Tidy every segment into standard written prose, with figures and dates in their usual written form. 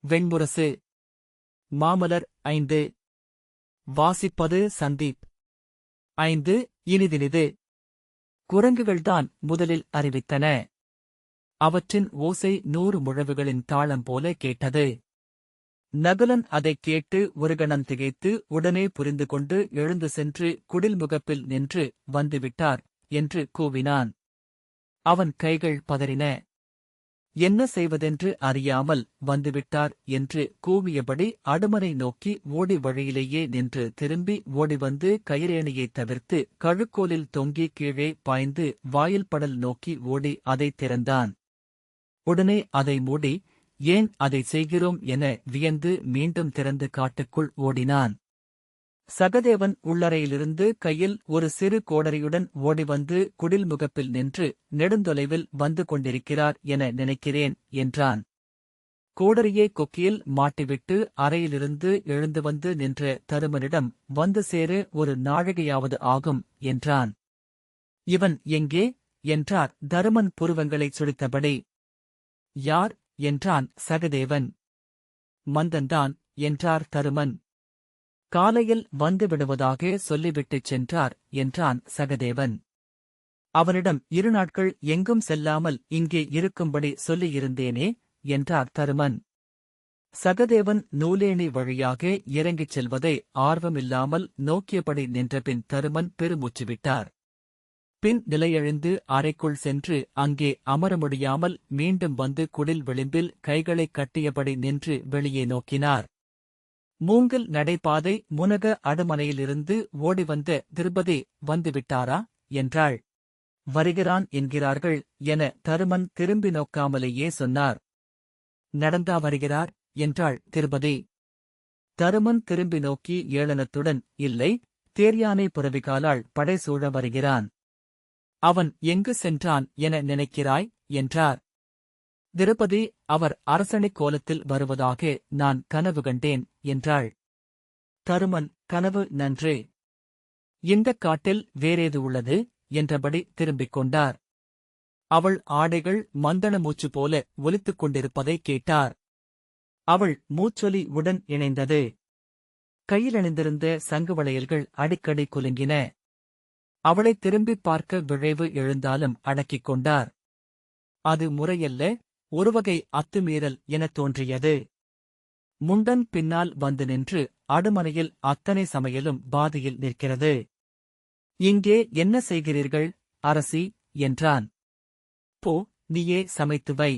வெண்முரசு. மாமலர் 5. வாசிப்பது சந்தீப். 5. இனிதினிது. குரங்குகள்தான் முதலில் அறிவித்தன. அவற்றின் ஓசை 100 முழவுகளின் தாளம் போல கேட்டது. நகுலன் அதைக் கேட்டு ஒரு கணம் திகைத்து உடனே புரிந்து கொண்டு எழுந்து சென்று குடில் முகப்பில் நின்று வந்துவிட்டார் என்று கூவினான். அவன் கைகள் பதறின. என்ன செய்வதென்று அறியாமல் வந்துவிட்டார் என்று கூவியபடி அடுமனை நோக்கி ஓடி வழியிலேயே நின்று திரும்பி ஓடிவந்து கயிறேணியைத் தவிர்த்து கழுக்கோலில் தொங்கி கீழே பாய்ந்து வாயில் படல் நோக்கி ஓடி அதைத் திறந்தான். உடனே அதை மூடி, ஏன் அதை செய்கிறோம் என வியந்து மீண்டும் திறந்து காட்டுக்குள் ஓடினான். சகதேவன் உள்ளறையிலிருந்து கையில் ஒரு சிறு கோடரியுடன் ஓடிவந்து குடில் முகப்பில் நின்று நெடுந்தொலைவில் வந்து கொண்டிருக்கிறார் என நினைக்கிறேன் என்றான். கோடரியை கொக்கியில் மாட்டிவிட்டு அறையிலிருந்து எழுந்து வந்து நின்ற தருமனிடம் வந்து சேர ஒரு நாழிகையாவது ஆகும் என்றான். இவன் எங்கே என்றார் தருமன் புருவங்களைச் சுழித்தபடி. யார் என்றான் சகதேவன். மந்தன்தான் என்றார் தருமன். காலையில் வந்து விடுவதாக சொல்லிவிட்டுச் சென்றார் என்றான் சகதேவன். அவனிடம் 2 நாட்கள் எங்கும் செல்லாமல் இங்கே இருக்கும்படி சொல்லியிருந்தேனே என்றார் தருமன். சகதேவன் நூலேணி வழியாக இறங்கிச் செல்வதை ஆர்வமில்லாமல் நோக்கியபடி நின்றபின் தருமன் பெருமூச்சுவிட்டார். பின் நிலையெழுந்து அறைக்குள் சென்று அங்கே அமர முடியாமல் மீண்டும் வந்து குடில் விளிம்பில் கைகளைக் கட்டியபடி நின்று வெளியே நோக்கினார். மூங்கில் நடைபாதை முனக அடுமனையிலிருந்து ஓடிவந்த திருபதி வந்துவிட்டாரா என்றாள். வருகிறான் என்கிறார்கள் என தருமன் திரும்பி நோக்காமலேயே சொன்னார். நடந்தா வருகிறார் என்றாள் திருபதி. தருமன் திரும்பி நோக்கி ஏளனத்துடன், இல்லை, தேர்யானை புரவிகாலால் படைசூழ வருகிறான். அவன் எங்கு சென்றான் என நினைக்கிறாய் என்றார். திருபதி, அவர் அரசணிக் கோலத்தில் வருவதாக நான் கனவு கண்டேன் என்றாள். தருமன், கனவு நன்று. இந்தக் காட்டில் வேறேது உள்ளது என்றபடி திரும்பிக் கொண்டார். அவள் ஆடைகள் மந்தன மூச்சு போல ஒலித்துக் கொண்டிருப்பதைக் கேட்டார். அவள் மூச்சொலி உடன் இணைந்தது. கையிலணிந்திருந்த சங்கு வளையல்கள் அடிக்கடி குலுங்கின. அவளைத் திரும்பிப் பார்க்க விழைவு எழுந்தாலும் அடக்கிக் கொண்டார். அது முறையல்ல, ஒருவகை அத்துமீறல் எனத் தோன்றியது. முண்டன் பின்னால் வந்து நின்று அடுமனையில் அத்தனை சமையலும் பாதியில் நிற்கிறது. இங்கே என்ன செய்கிறீர்கள் அரசி என்றான். போ, நீயே சமைத்து வை.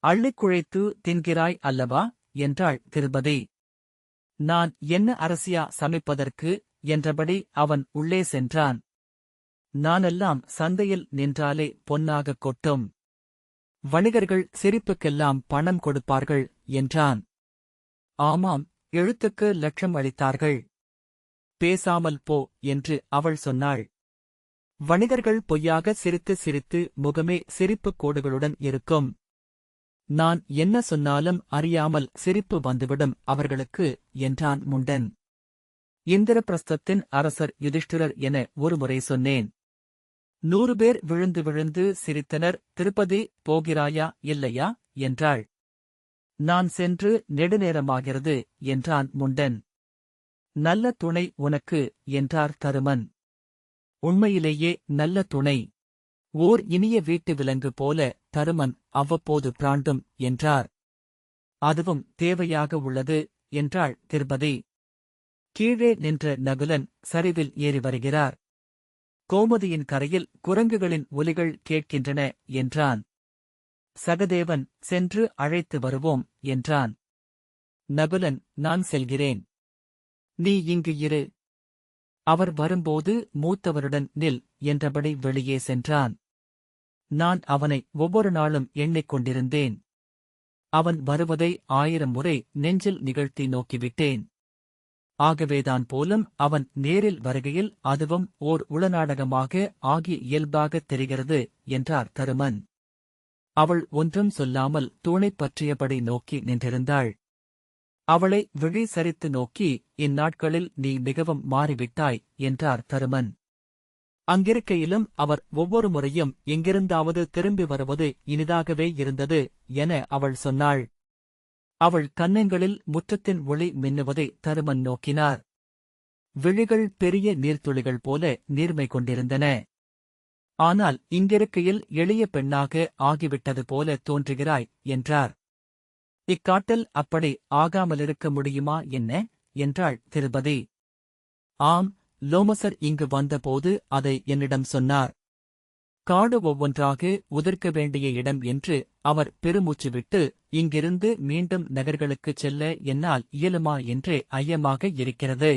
அள்ளிக் குழைத்து தின்கிறாய் அல்லவா என்றாள் திருபதி. நான் என்ன அரசியா சமைப்பதற்கு என்றபடி அவன் உள்ளே சென்றான். நானெல்லாம் சந்தையில் நின்றாலே பொன்னாகக் கொட்டும். வணிகர்கள் சிரிப்புக்கெல்லாம் பணம் கொடுப்பார்கள் என்றான். ஆமாம், எழுத்துக்கு லட்சம் அளித்தார்கள். பேசாமல் போ என்று அவள் சொன்னாள். வணிகர்கள் பொய்யாக சிரித்து சிரித்து முகமே சிரிப்புக் கோடுகளுடன் இருக்கும். நான் என்ன சொன்னாலும் அறியாமல் சிரிப்பு வந்துவிடும் அவர்களுக்கு என்றான் முண்டன். இந்திரபிரஸ்தத்தின் அரசர் யுதிஷ்டிரர் என ஒருமுறை சொன்னேன். 100 பேர் விழுந்து விழுந்து சிரித்தனர். திருப்பதி போகிறாயா இல்லையா என்றாள். நான் சென்று நெடுநேரமாகிறது என்றான் முண்டன். நல்ல துணை உனக்கு என்றார் தருமன். உண்மையிலேயே நல்ல துணை. ஓர் இனிய வீட்டு விலங்கு போல தருமன் அவ்வப்போது பிராண்டும் என்றார். அதுவும் தேவையாக உள்ளது என்றாள் திருபதி. கீழே நின்ற நகுலன் சரிவில் ஏறி வருகிறார். கோமதியின் கரையில் குரங்குகளின் ஒலிகள் கேட்கின்றன என்றான். சகதேவன், சென்று அழைத்து வருவோம் என்றான். நகுலன், நான் செல்கிறேன். நீ இங்கு இரு. அவர் வரும்போது மூத்தவருடன் நில் என்றபடி வெளியே சென்றான். நான் அவனை ஒவ்வொரு நாளும் எண்ணிக் கொண்டிருந்தேன். அவன் வருவதை 1000 முறை நெஞ்சில் நிகழ்த்தி நோக்கிவிட்டேன். ஆகவேதான் போலும் அவன் நேரில் வருகையில் அதுவும் ஓர் உளநாடகமாக ஆகி இயல்பாகத் தெரிகிறது என்றார் தருமன். அவள் ஒன்றும் சொல்லாமல் தூணைப் பற்றியபடி நோக்கி நின்றிருந்தாள். அவளை விழி சரித்து நோக்கி, இந்நாட்களில் நீ மிகவும் மாறிவிட்டாய் என்றார் தருமன். அங்கிருக்கையிலும் அவர் ஒவ்வொரு முறையும் எங்கிருந்தாவது திரும்பி வருவது இனிதாகவே இருந்தது என அவள் சொன்னாள். அவள் கன்னங்களில் முற்றத்தின் ஒளி மின்னுவதை தருமன் நோக்கினார். விழிகள் பெரிய நீர்த்துளிகள் போல நீர்மை கொண்டிருந்தன. ஆனால் இங்கிருக்கையில் எளிய பெண்ணாக ஆகிவிட்டது போல தோன்றுகிறாய் என்றார். இக்காட்டில் அப்படி ஆகாமலிருக்க முடியுமா என்ன? என்றாள் திருபதி. ஆம், லோமசர் இங்கு வந்தபோது அதை என்னிடம் சொன்னார். காடு ஒவ்வொன்றாக உதிர்க்க வேண்டிய இடம் என்று அவர் பெருமூச்சு விட்டு, இங்கிருந்து மீண்டும் நகர்களுக்குச் செல்ல என்னால் இயலுமா என்றே ஐயமாக இருக்கிறது.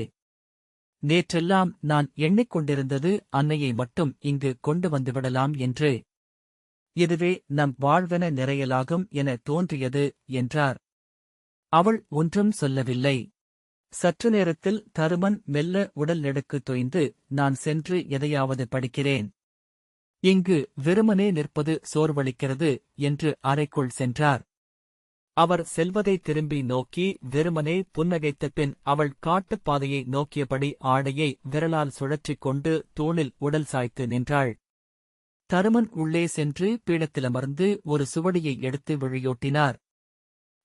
நேற்றெல்லாம் நான் எண்ணிக்கொண்டிருந்தது அன்னையை மட்டும் இங்கு கொண்டு வந்துவிடலாம் என்று. இதுவே நம் வாழ்வென நிறையலாகும் என தோன்றியது என்றார். அவள் ஒன்றும் சொல்லவில்லை. சற்று நேரத்தில் தருமன் மெல்ல உடல் நெடுக்கு தொய்ந்து, நான் சென்று எதையாவது படிக்கிறேன். இங்கு வெறுமனே நிற்பது சோர்வளிக்கிறது என்று அறைக்குள் சென்றார். அவர் செல்வதை திரும்பி நோக்கி வெறுமனே புன்னகைத்த பின் அவள் காட்டுப் பாதையை நோக்கியபடி ஆடையை விரலால் சுழற்றிக் கொண்டு தூணில் உடல் சாய்த்து நின்றாள். தருமன் உள்ளே சென்று பீடத்திலமர்ந்து ஒரு சுவடியை எடுத்து விழியோட்டினார்.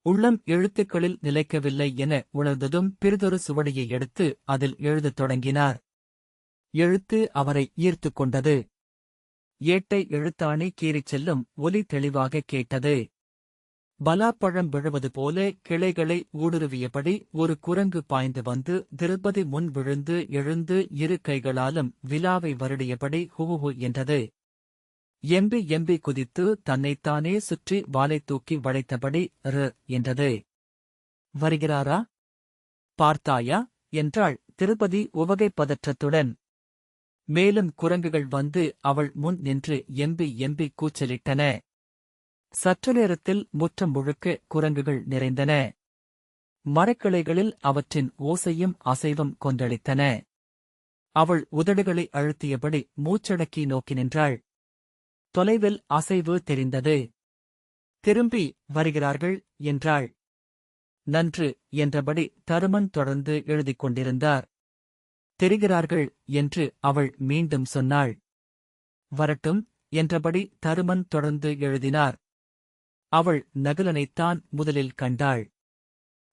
உள்ளம் எழுத்துக்களில் நிலைக்கவில்லை என உணர்ந்ததும் பிறிதொரு சுவடியை எடுத்து அதில் எழுதத் தொடங்கினார். எழுத்து அவரை ஈர்த்துக் கொண்டது. ஏட்டை எழுத்தாணி கீறிச் செல்லும் ஒலி தெளிவாகக் கேட்டது. பலாப்பழம் விழுவது போல கிளைகளை ஊடுருவியபடி ஒரு குரங்கு பாய்ந்து வந்து திருப்பதி முன் விழுந்து எழுந்து இரு கைகளாலும் விலாவை வருடியபடி ஹுஹு என்றது. எம்பி எம்பி குதித்து தன்னைத்தானே சுற்றி வாலைத் தூக்கி வளைத்தபடி என்றது. வருகிறாரா? பார்த்தாயா? என்றாள் திருப்பதி உவகை பதற்றத்துடன். மேலும் குரங்குகள் வந்து அவள் முன் நின்று எம்பி எம்பி கூச்சலிட்டன. சற்று நேரத்தில் முற்றம் முழுக்க குரங்குகள் நிறைந்தன. மரக்கிளைகளில் அவற்றின் ஓசையும் அசைவும் கொந்தளித்தன. அவள் உதடுகளை அழுத்தியபடி மூச்சடக்கி நோக்கி நின்றாள். தொலைவில் அசைவு தெரிந்தது. திரும்பி வருகிறார்கள் என்றாள். நன்று என்றபடி தருமன் தொடர்ந்து எழுதிக் கொண்டிருந்தார். தெரிகிறார்கள் என்று அவள் மீண்டும் சொன்னாள். வரட்டும் என்றபடி தருமன் தொடர்ந்து எழுதினார். அவள் நகுலனைத்தான் முதலில் கண்டாள்.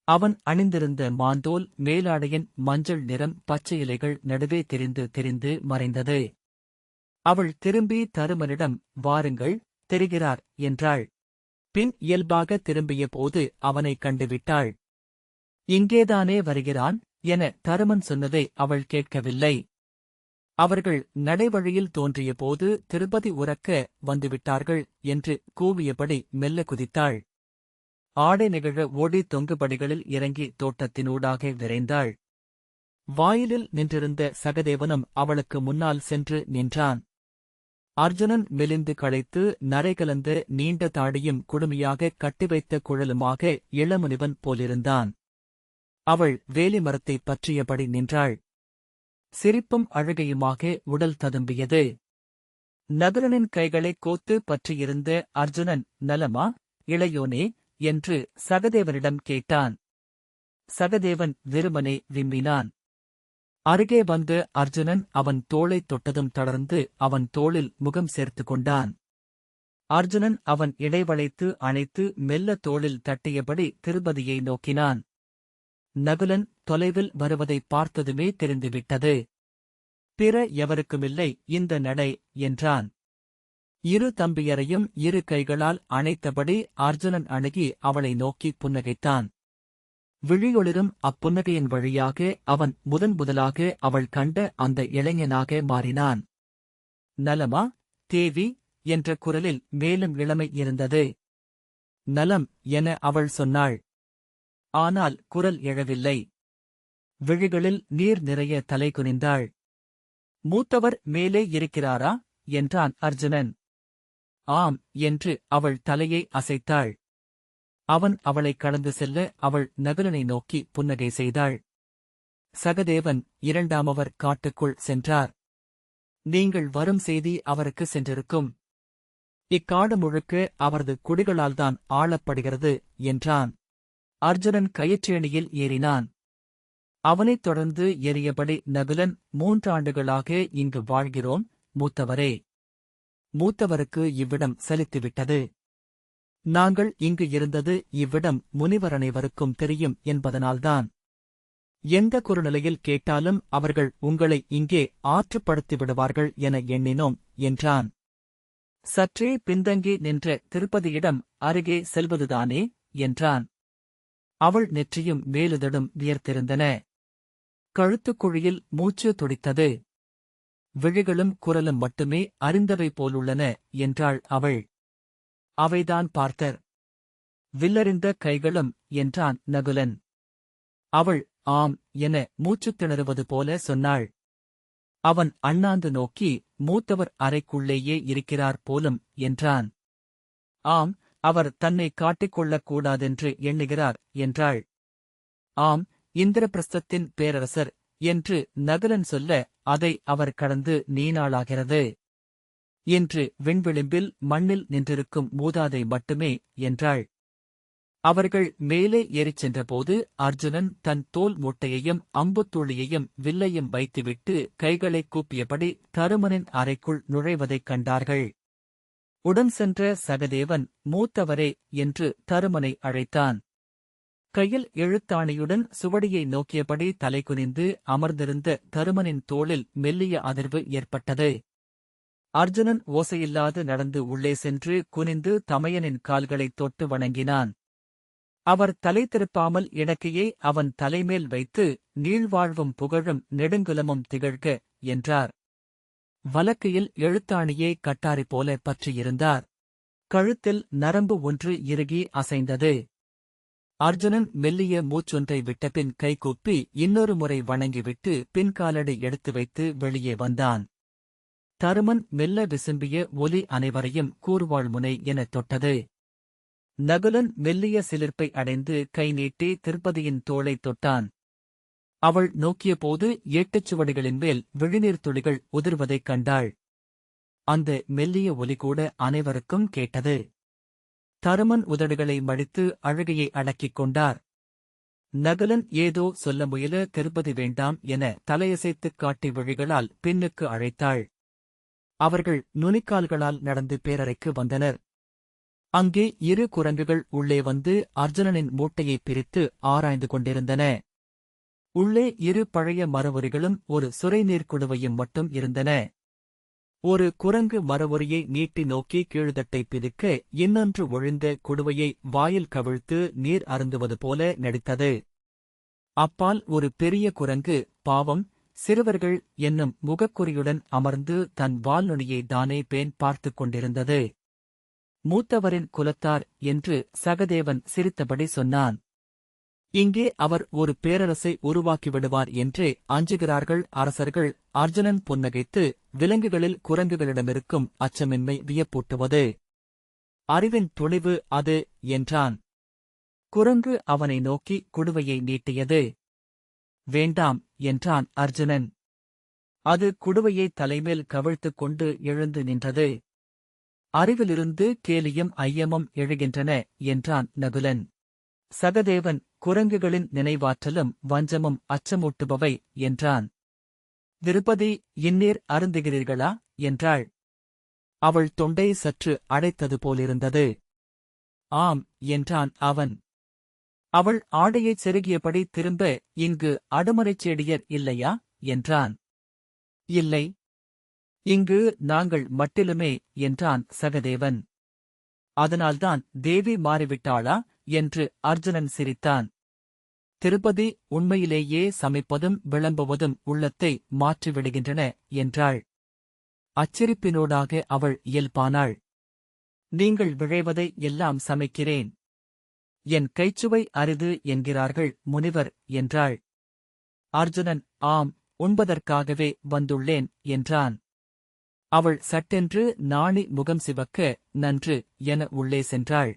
அவன் அணிந்திருந்த மாந்தோல் மேலாடையின் மஞ்சள் நிறம் பச்சை இலைகள் நடுவே தெரிந்து மறைந்தது. அவள் திரும்பி தருமனிடம், வாருங்கள், தெரிகிறார் என்றாள். பின் இயல்பாக திரும்பிய போது அவனைக் கண்டுவிட்டாள். இங்கேதானே வருகிறான் என தருமன் சொன்னதை அவள் கேட்கவில்லை. அவர்கள் நடைவழியில் தோன்றியபோது திருப்பதி உரக்க வந்துவிட்டார்கள் என்று கூவியபடி மெல்ல குதித்தாள். ஆடை நிகழ ஓடி தொங்குபடிகளில் இறங்கி தோட்டத்தினூடாக விரைந்தாள். வாயிலில் நின்றிருந்த சகதேவனும் அவளுக்கு முன்னால் சென்று நின்றான். அர்ஜுனன் மெலிந்து களைத்து நரைகலந்த நீண்ட தாடியும் குடுமியாக கட்டிவைத்த குழலுமாக இளமுனிவன் போலிருந்தான். அவள் வேலிமரத்தைப் பற்றியபடி நின்றாள். சிரிப்பும் அழுகையுமாக உடல் ததும்பியது. நகுலனின் கைகளைக் கோத்து பற்றியிருந்த அர்ஜுனன், நலமா இளையோனே என்று சகதேவனிடம் கேட்டான். சகதேவன் வெறுமனே விம்மினான். அருகே வந்த அர்ஜுனன் அவன் தோளைத் தொட்டதும் தளர்ந்து அவன் தோளில் முகம் சேர்த்து கொண்டான். அர்ஜுனன் அவன் இடைவளைத்து அணைத்து மெல்ல தோளில் தட்டியபடி திருப்பதியை நோக்கினான். நகுலன் தொலைவில் வருவதைப் பார்த்ததுமே தெரிந்துவிட்டது. பிற எவருக்குமில்லை இந்த நடை என்றான். இரு தம்பியரையும் இரு கைகளால் அணைத்தபடி அர்ஜுனன் அணுகி அவளை நோக்கி புன்னகைத்தான். விழியொளிரும் அப்புன்னகையின் வழியாக அவன் முதலாக அவள் கண்ட அந்த இளைஞனாக மாறினான். நலமா தேவி என்ற குரலில் மேலும் இளமை இருந்தது. நலம் என அவள் சொன்னாள். ஆனால் குரல் எழவில்லை. விழிகளில் நீர் நிறைய தலை குனிந்தாள். மூத்தவர் மேலே இருக்கிறாரா என்றான் அர்ஜுனன். ஆம் என்று அவள் தலையை அசைத்தாள். அவன் அவளைக் கடந்து செல்ல அவள் நகுலனை நோக்கி புன்னகை செய்தாள். சகதேவன் இரண்டாமவர் காட்டுக்குள் சென்றார். நீங்கள் வரும் செய்தி அவருக்கு சென்றிருக்கும். இக்காடு முழுக்க அவரது குடிகளால்தான் ஆளப்படுகிறது என்றான். அர்ஜுனன் கயிற்றேணியில் ஏறினான். அவனைத் தொடர்ந்து ஏறியபடி நகுலன், 3 ஆண்டுகளாக இங்கு வாழ்கிறோம் மூத்தவரே. மூத்தவருக்கு இவ்விடம் சலித்துவிட்டது. நாங்கள் இங்கு இருந்தது இவ்விடம் முனிவர் அனைவருக்கும் தெரியும் என்பதனால்தான். எந்த குறுநிலையில் கேட்டாலும் அவர்கள் உங்களை இங்கே ஆற்றுப்படுத்தி விடுவார்கள் என எண்ணினோம் என்றான். சற்றே பின்தங்கி நின்ற திருப்பதியிடம் அருகே செல்வதுதானே என்றான். அவள் நெற்றியும் மேலுதடும் வியர்த்திருந்தன. கழுத்துக்குழியில் மூச்சு துடித்தது. விழிகளும் குரலும் மட்டுமே அறிந்தவை போலுள்ளன என்றாள் அவள். அவைதான் பார்த்தர். வில்லறிந்த கைகளும் என்றான் நகுலன். அவள் ஆம் என மூச்சுத் திணறுவது போல சொன்னாள். அவன் அண்ணாந்து நோக்கி மூத்தவர் அறைக்குள்ளேயே இருக்கிறார் போலும் என்றான். ஆம், அவர் தன்னை காட்டிக்கொள்ளக் கூடாதென்று எண்ணுகிறார் என்றாள். ஆம், இந்திரபிரஸ்தத்தின் பேரரசர் என்று நகுலன் சொல்ல அதை அவர் கடந்து நீநாளாகிறது. இன்று விண்விளிம்பில் மண்ணில் நின்றிருக்கும் மூதாதை மட்டுமே என்றாள். அவர்கள் மேலே ஏறிச் சென்றபோது அர்ஜுனன் தன் தோல் மூட்டையையும் அம்புத்துளியையும் வில்லையும் வைத்துவிட்டு கைகளைக் கூப்பியபடி தருமனின் அறைக்குள் நுழைவதைக் கண்டார்கள். உடன் சென்ற சகதேவன் மூத்தவரே என்று தருமனை அழைத்தான். கையில் எழுத்தாணியுடன் சுவடியை நோக்கியபடி தலைகுனிந்து அமர்ந்திருந்த தருமனின் தோளில் மெல்லிய அதிர்வு ஏற்பட்டது. அர்ஜுனன் ஓசையில்லாது நடந்து உள்ளே சென்று குனிந்து தமையனின் கால்களைத் தொட்டு வணங்கினான். அவர் தலை திருப்பாமல் இடக்கையை அவன் தலைமேல் வைத்து நீழ்வாழ்வும் புகழும் நெடுங்குலமும் திகழ்க என்றார். வலக்கையில் எழுத்தாணியை கட்டாரி போல பற்றியிருந்தார். கழுத்தில் நரம்பு ஒன்று இறுகி அசைந்தது. அர்ஜுனன் மெல்லிய மூச்சொன்றை விட்டபின் கைகூப்பி இன்னொரு முறை வணங்கிவிட்டு பின்காலடி எடுத்து வைத்து வெளியே வந்தான். தருமன் மெல்ல விசும்பிய ஒலி அனைவரையும் கூர்வாள்முனை எனத் தொட்டது. நகுலன் மெல்லிய சிலிர்ப்பை அடைந்து கை நீட்டி திருப்பதியின் தோளைத் தொட்டான். அவள் நோக்கியபோது ஏட்டுச்சுவடிகளின் மேல் விழிநீர் துளிகள் உதிர்வதைக் கண்டாள். அந்த மெல்லிய ஒலி கூட அனைவருக்கும் கேட்டது. தருமன் உதடுகளை மடித்து அழுகையை அடக்கிக் கொண்டார். நகுலன் ஏதோ சொல்ல முயல திருப்பதி வேண்டாம் என தலையசைத்துக் காட்டி விழிகளால் பின்னுக்கு அழைத்தாள். அவர்கள் நுனிக்கால்களால் நடந்து பேரறைக்கு வந்தனர். அங்கே இரு குரங்குகள் உள்ளே வந்து அர்ஜுனனின் மூட்டையைப் பிரித்து ஆராய்ந்து கொண்டிருந்தன. உள்ளே இரு பழைய மரவொரிகளும் ஒரு சுரைநீர் குடுவையும் மட்டும் இருந்தன. ஒரு குரங்கு மரவொரியை நீட்டி நோக்கி கீழ்தட்டை பிதிக்க இன்னொன்று ஒழிந்த குடுவையை வாயில் கவிழ்த்து நீர் அருந்துவது போல நடித்தது. அப்பால் ஒரு பெரிய குரங்கு பாவம் சிறுவர்கள் என்னும் முகக்குறியுடன் அமர்ந்து தன் வால்நுனியை தானே பேன் பார்த்துக் கொண்டிருந்தது. மூத்தவரின் குலத்தார் என்று சகதேவன் சிரித்தபடி சொன்னான். இங்கே அவர் ஒரு பேரரசை உருவாக்கிவிடுவார் என்றே அஞ்சுகிறார்கள் அரசர்கள். அர்ஜுனன் புன்னகைத்து விலங்குகளில் குரங்குகளிடமிருக்கும் அச்சமின்மை வியப்பூட்டுவது அறிவின் துணிவு அது என்றான். குரங்கு அவனை நோக்கி குடுவையை நீட்டியது. வேண்டாம் என்றான் அர்ஜுனன். அது குடுவையை தலைமேல் கவிழ்த்துக் கொண்டு எழுந்து நின்றது. அறிவிலிருந்து கேலியும் ஐயமும் எழுகின்றன என்றான் நகுலன். சகதேவன் குரங்குகளின் நினைவாற்றலும் வஞ்சமும் அச்சமூட்டுபவை என்றான். திருப்பதி இந்நீர் அருந்துகிறீர்களா என்றாள். அவள் தொண்டை சற்று அடைத்தது போலிருந்தது. ஆம் என்றான் அவன். அவள் ஆடையைச் செருகியபடி திரும்ப இங்கு அடுமறைச் செடியர் இல்லையா என்றான். இல்லை, இங்கு நாங்கள் மட்டிலுமே என்றான் சகதேவன். அதனால்தான் தேவி மாறிவிட்டாளா என்று அர்ஜுனன் சிரித்தான். திருப்பதி உண்மையிலேயே சமைப்பதும் விளம்புவதும் உள்ளத்தை மாற்றிவிடுகின்றன என்றாள். அச்சிரிப்பினோடாக அவள் இயல்பானாள். நீங்கள் விழைவதை எல்லாம் சமைக்கிறேன். என் கைச்சுவை அரிது என்கிறார்கள் முனிவர் என்றாள். அர்ஜுனன் ஆம், உண்பதற்காகவே வந்துள்ளேன் என்றான். அவள் சட்டென்று நாணி முகம் சிவக்க நன்று என உள்ளே சென்றாள்.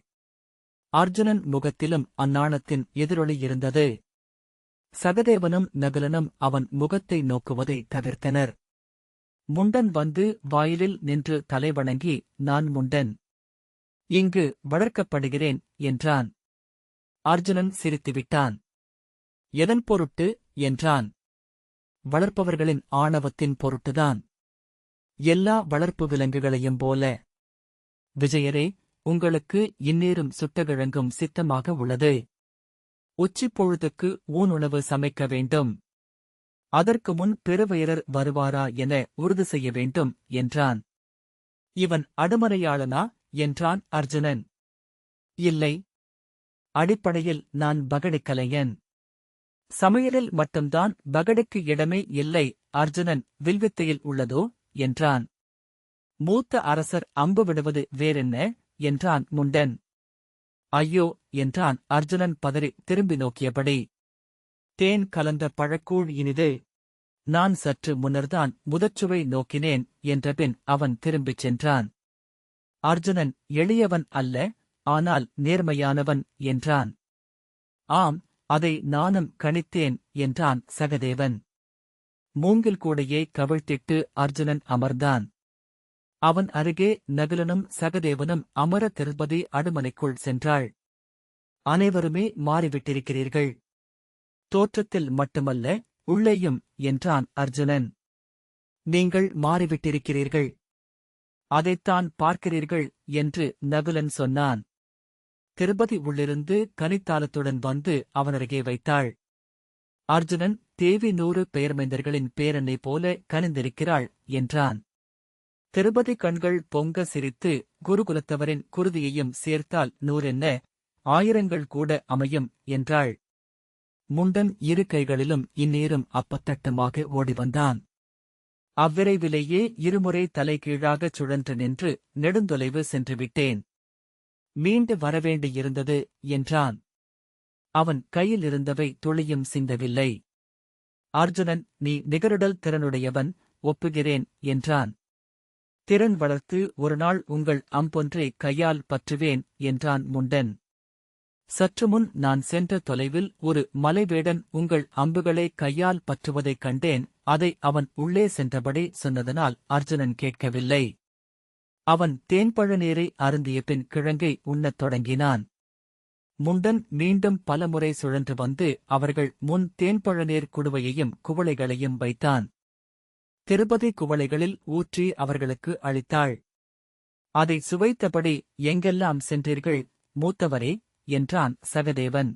அர்ஜுனன் முகத்திலும் அந்நாணத்தின் எதிரொலி இருந்தது. சகதேவனும் நகுலனும் அவன் முகத்தை நோக்குவதை தவிர்த்தனர். முண்டன் வந்து வாயிலில் நின்று தலைவணங்கி நான் முண்டன். இங்கு வளர்க்கப்படுகிறேன் என்றான். அர்ஜுனன் சிரித்துவிட்டான். எதன் பொருட்டு என்றான். வளர்ப்பவர்களின் ஆணவத்தின் பொருட்டுதான். எல்லா வளர்ப்பு விலங்குகளையும் போல. விஜயரே, உங்களுக்கு இந்நேரம் சுட்டகிழங்கும் சித்தமாக உள்ளது. உச்சிப்பொழுதுக்கு ஊனுணவு சமைக்க வேண்டும். அதற்கு முன் பெருவயிரர் வருவாரா என உறுதி செய்ய வேண்டும் என்றான். இவன் அடுமறையாளனா என்றான் அர்ஜுனன். இல்லை. அடிப்படையில் நான் பகடிக்கலைஞன். சமையலில் மட்டும்தான் பகடிக்கு இடமே இல்லை. அர்ஜுனன் வில்வித்தையில் உள்ளதோ என்றான். மூத்த அரசர் அம்பு விடுவது வேறென்ன என்றான் முண்டன். ஐயோ என்றான் அர்ஜுனன் பதறி திரும்பி நோக்கியபடி. தேன் கலந்த பழக்கூழ் இனிது. நான் சற்று முன்னர்தான் முதச்சுவை நோக்கினேன் என்றபின் அவன் திரும்பிச் சென்றான். அர்ஜுனன் எளியவன் அல்ல, ஆனால் நேர்மையானவன் என்றான். ஆம், அதை நானும் கணித்தேன் என்றான் சகதேவன். மூங்கில் கூடையை கவிழ்த்திட்டு அர்ஜுனன் அமர்ந்தான். அவன் அருகே நகுலனும் சகதேவனும் அமர திருப்பதி அடுமனைக்குள் சென்றாள். அனைவருமே மாறிவிட்டிருக்கிறீர்கள். தோற்றத்தில் மட்டுமல்ல, உள்ளேயும் என்றான் அர்ஜுனன். நீங்கள் மாறிவிட்டிருக்கிறீர்கள். அதைத்தான் பார்க்கிறீர்கள் என்று நகுலன் சொன்னான். திருப்பதி உள்ளிருந்து கனித்தாளத்துடன் வந்து அவனருகே வைத்தாள். அர்ஜுனன் தேவி 100 பெயர்மைந்தர்களின் பேரனை போல கனிந்திருக்கிறாள் என்றான். திருப்பதி கண்கள் பொங்க சிரித்து, குருகுலத்தவரின் குருதியையும் சேர்த்தால் 100 என்ன, 1000 கூட அமையும் என்றாள். முண்டன் 2 கைகளிலும் இந்நேரம் அப்பத்தட்டமாக ஓடிவந்தான். அவ்விரைவிலேயே 2 முறை தலைகீழாகச் சுழன்று நின்று நெடுந்தொலைவு சென்றுவிட்டேன். மீண்டு வரவேண்டியிருந்தது என்றான். அவன் கையிலிருந்தவை துளியும் சிந்தவில்லை. அர்ஜுனன், நீ நிகரிடல் திறனுடையவன், ஒப்புகிறேன் என்றான். திறன் வளர்த்து ஒருநாள் உங்கள் அம்பொன்றை கையால் பற்றுவேன் என்றான் முண்டன். சற்றுமுன் நான் சென்ற தொலைவில் ஒரு மலைவேடன் உங்கள் அம்புகளை கையால் பற்றுவதைக் கண்டேன். அதை அவன் உள்ளே சென்றபடி சொன்னதனால் அர்ஜுனன் கேட்கவில்லை. அவன் தேன்பழ நீரை அருந்திய பின் கிழங்கை உண்ணத் தொடங்கினான். முண்டன் மீண்டும் பலமுறை சுழன்று வந்து அவர்கள் முன் தேன்பழநீர் குடுவையையும் குவளைகளையும் வைத்தான். திருப்பதி குவளைகளில் ஊற்றி அவர்களுக்கு அளித்தாள். அதை சுவைத்தபடி, எங்கெல்லாம் சென்றீர்கள் மூத்தவரே என்றான் சகதேவன்.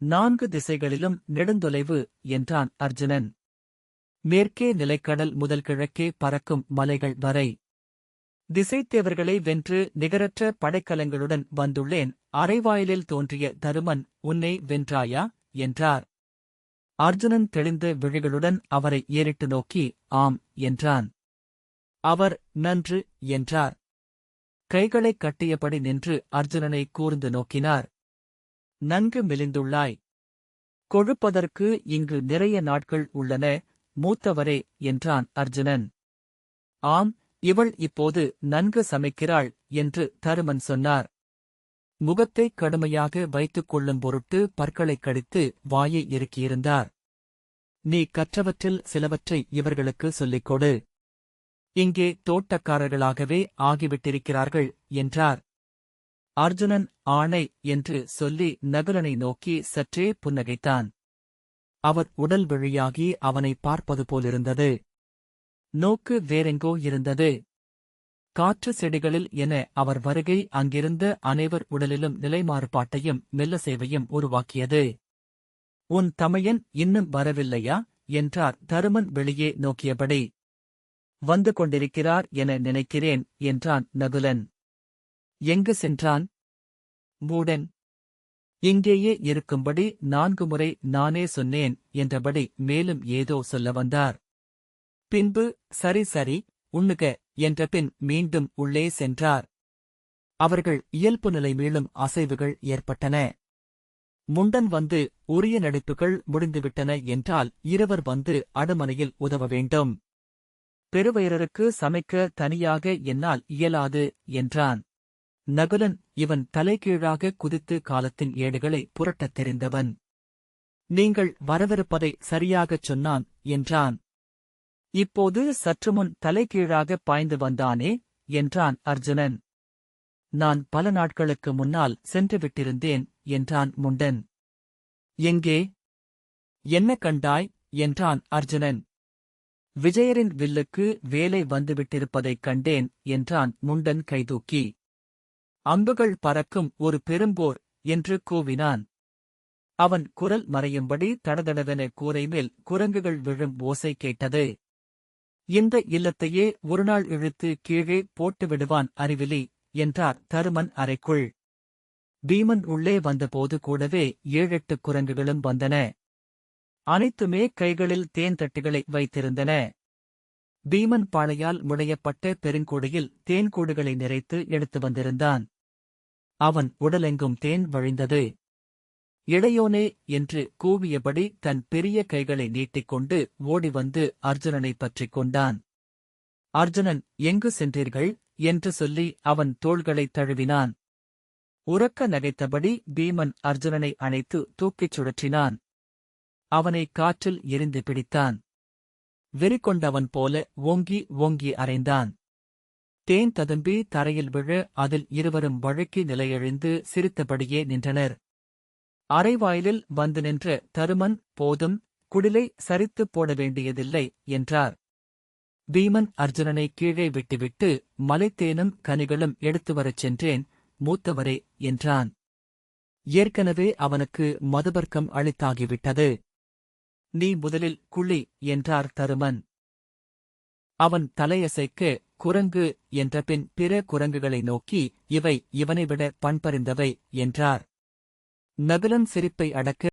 4 திசைகளிலும் நெடுந்தொலைவு என்றான் அர்ஜுனன். மேற்கே நிலைக்கடல் முதல் கிழக்கே பறக்கும் மலைகள் வரை. திசைத்தேவர்களை வென்று நிகரற்ற படைக்கலங்களுடன் வந்துள்ளேன். அரைவாயிலில் தோன்றிய தருமன், உன்னை வென்றாயா என்றார். அர்ஜுனன் தெளிந்த விழிகளுடன் அவரை ஏறிட்டு நோக்கி, ஆம் என்றான். அவர் நன்று என்றார். கைகளைக் கட்டியபடி நின்று அர்ஜுனனை கூர்ந்து நோக்கினார். நன்கு மெலிந்துள்ளாய். கொழுப்பதற்கு இங்கு நிறைய நாட்கள் உள்ளன மூத்தவரே என்றான் அர்ஜுனன். ஆம், இவள் இப்போது நன்கு சமைக்கிறாள் என்று தருமன் சொன்னார். முகத்தைக் கடுமையாக வைத்துக் கொள்ளும் பொருட்டு பற்களைக் கடித்து வாயை இறுக்கியிருந்தார். நீ கற்றவற்றில் சிலவற்றை இவர்களுக்கு சொல்லிக் கொடு. இங்கே தோட்டக்காரர்களாகவே ஆகிவிட்டிருக்கிறார்கள் என்றார். அர்ஜுனன் ஆணை என்று சொல்லி நகுலனை நோக்கி சற்றே புன்னகைத்தான். அவர் உடல் வழியாகி அவனை பார்ப்பது போலிருந்தது. நோக்கு வேறெங்கோ இருந்தது. காற்று செடிகளில் என அவர் வருகை அங்கிருந்த அனைவர் உடலிலும் நிலைமாறுபாட்டையும் மெல்லசேவையும் உருவாக்கியது. உன் தமையன் இன்னும் வரவில்லையா என்றார் தருமன் வெளியே நோக்கியபடி. வந்து கொண்டிருக்கிறார் என நினைக்கிறேன் என்றான் நகுலன். எங்கு சென்றான்? மூடன். இங்கேயே இருக்கும்படி 4 முறை நானே சொன்னேன் என்றபடி மேலும் ஏதோ சொல்ல வந்தார். பின்பு சரி சரி உண்ணுக என்றபின் மீண்டும் உள்ளே சென்றார். அவர்கள் இயல்பு நிலை மீளும் அசைவுகள் ஏற்பட்டன. முண்டன் வந்து உரிய நடிப்புகள் முடிந்துவிட்டன என்றால் இருவர் வந்து அடுமனையில் உதவ வேண்டும். பெருவயிரருக்கு சமைக்க தனியாக என்னால் இயலாது என்றான். நகுலன் இவன் தலைகீழாக குதித்து காலத்தின் ஏடுகளை புரட்டத் தெரிந்தவன். நீங்கள் வரவிருப்பதை சரியாகச் சொன்னான் என்றான். இப்போது சற்றுமுன் தலைகீழாக பாய்ந்து வந்தானே என்றான் அர்ஜுனன். நான் பல நாட்களுக்கு முன்னால் சென்றுவிட்டிருந்தேன் என்றான் முண்டன். எங்கே? என்ன கண்டாய் என்றான் அர்ஜுனன். விஜயரின் வில்லுக்கு வேலை வந்துவிட்டிருப்பதைக் கண்டேன் என்றான் முண்டன் கைதூக்கி. அம்புகள் பறக்கும் ஒரு பெரும்போர் என்று கூவினான். அவன் குரல் மறையும்படி தடதடவென கூரை மேல் குரங்குகள் விழும் ஓசை கேட்டது. இந்த இல்லத்தையே ஒருநாள் இழுத்து கீழே போட்டு விடுவான் அறிவிலி என்றார் தருமன் அறைக்குள். பீமன் உள்ளே வந்தபோது கூடவே 7-8 குரங்குகளும் வந்தன. அனைத்துமே கைகளில் தேன் தட்டுகளை வைத்திருந்தன. பீமன் பாளையால் முடையப்பட்ட பெருங்கூடையில் தேன்கூடுகளை நிறைத்து எடுத்து வந்திருந்தான். அவன் உடலெங்கும் தேன் வழிந்தது. இளையோனே என்று கூவியபடி தன் பெரிய கைகளை நீட்டிக்கொண்டு ஓடி வந்து அர்ஜுனனைப் பற்றிக் கொண்டான். அர்ஜுனன், எங்கு சென்றீர்கள் என்று சொல்லி அவன் தோள்களைத் தழுவினான். உரக்க நகைத்தபடி பீமன் அர்ஜுனனை அணைத்து தூக்கிச் சுழற்றினான். அவனை காற்றில் எரிந்து பிடித்தான். வெறிகொண்டவன் போல ஓங்கி ஓங்கி அறைந்தான். தேன் ததும்பி தரையில் விழ அதில் இருவரும் வழுக்கி நிலையெழுந்து சிரித்தபடியே நின்றனர். அரைவாயிலில் வந்து நின்ற தருமன், போதும், குடிலை சரித்துப் போட வேண்டியதில்லை என்றார். பீமன் அர்ஜுனனை கீழே விட்டுவிட்டு, மலைத்தேனும் கனிகளும் எடுத்து வரச் சென்றேன் மூத்தவரே என்றான். ஏற்கனவே அவனுக்கு மதுபர்க்கம் அளித்தாகிவிட்டது. நீ முதலில் குழி என்றார் தருமன். அவன் தலையசைக்க, குரங்கு என்றபின் பிற குரங்குகளை நோக்கி, இவை இவனைவிட பண்பறிந்தவை என்றார். நபிலன் சிரிப்பை அடக்க